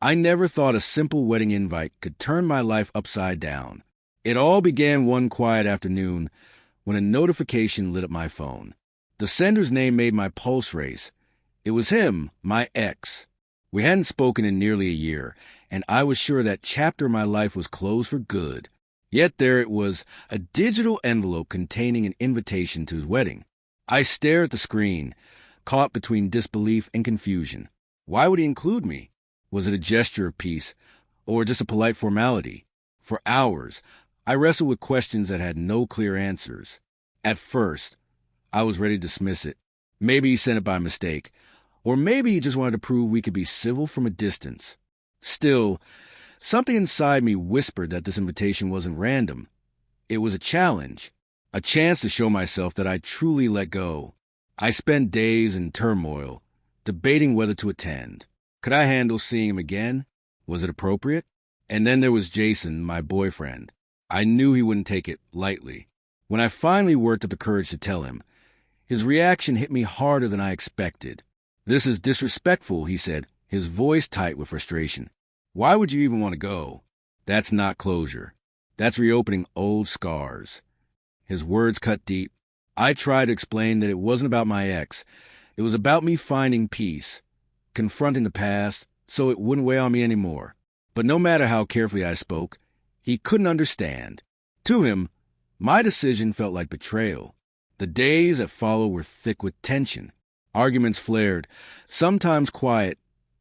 I never thought a simple wedding invite could turn my life upside down. It all began one quiet afternoon when a notification lit up my phone. The sender's name made my pulse race. It was him, my ex. We hadn't spoken in nearly a year, and I was sure that chapter of my life was closed for good. Yet there it was, a digital envelope containing an invitation to his wedding. I stared at the screen, caught between disbelief and confusion. Why would he include me? Was it a gesture of peace, or just a polite formality? For hours, I wrestled with questions that had no clear answers. At first, I was ready to dismiss it. Maybe he sent it by mistake, or maybe he just wanted to prove we could be civil from a distance. Still, something inside me whispered that this invitation wasn't random. It was a challenge, a chance to show myself that I'd truly let go. I spent days in turmoil, debating whether to attend. Could I handle seeing him again? Was it appropriate? And then there was Jason, my boyfriend. I knew he wouldn't take it lightly. When I finally worked up the courage to tell him, his reaction hit me harder than I expected. "This is disrespectful," he said, his voice tight with frustration. "Why would you even want to go? That's not closure. That's reopening old scars." His words cut deep. I tried to explain that it wasn't about my ex. It was about me finding peace, confronting the past so it wouldn't weigh on me anymore. But no matter how carefully I spoke, he couldn't understand. To him, my decision felt like betrayal. The days that followed were thick with tension. Arguments flared, sometimes quiet,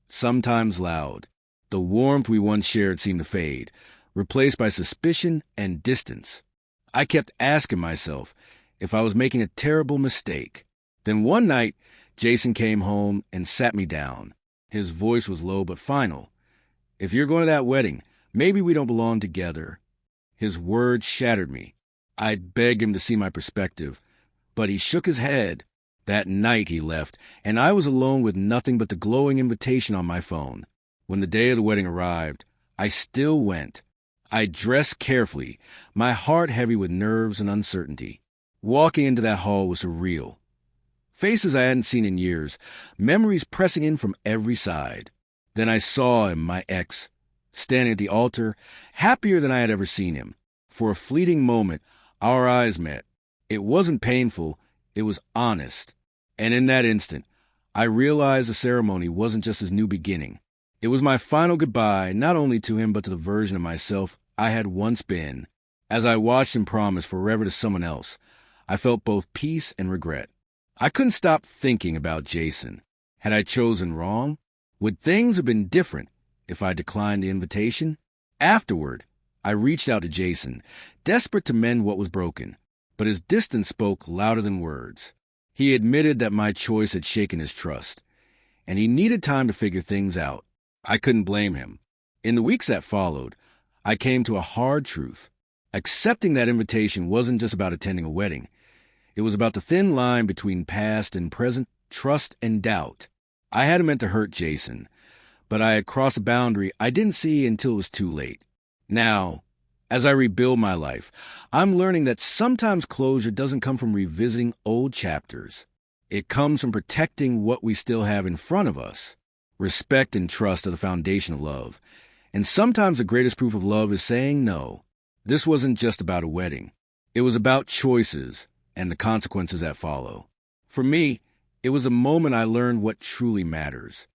sometimes loud. The warmth we once shared seemed to fade, replaced by suspicion and distance. I kept asking myself if I was making a terrible mistake. Then one night, Jason came home and sat me down. His voice was low but final. "If you're going to that wedding, maybe we don't belong together." His words shattered me. I'd begged him to see my perspective, but he shook his head. That night he left, and I was alone with nothing but the glowing invitation on my phone. When the day of the wedding arrived, I still went. I dressed carefully, my heart heavy with nerves and uncertainty. Walking into that hall was surreal. Faces I hadn't seen in years, memories pressing in from every side. Then I saw him, my ex, standing at the altar, happier than I had ever seen him. For a fleeting moment, our eyes met. It wasn't painful, it was honest. And in that instant, I realized the ceremony wasn't just his new beginning. It was my final goodbye, not only to him but to the version of myself I had once been. As I watched him promise forever to someone else, I felt both peace and regret. I couldn't stop thinking about Jason. Had I chosen wrong? Would things have been different if I declined the invitation? Afterward, I reached out to Jason, desperate to mend what was broken. But his distance spoke louder than words. He admitted that my choice had shaken his trust, and he needed time to figure things out. I couldn't blame him. In the weeks that followed, I came to a hard truth. Accepting that invitation wasn't just about attending a wedding. It was about the thin line between past and present, trust and doubt. I hadn't meant to hurt Jason, but I had crossed a boundary I didn't see until it was too late. Now, as I rebuild my life, I'm learning that sometimes closure doesn't come from revisiting old chapters. It comes from protecting what we still have in front of us. Respect and trust are the foundation of love. And sometimes the greatest proof of love is saying no. This wasn't just about a wedding. It was about choices and the consequences that follow. For me, it was a moment I learned what truly matters.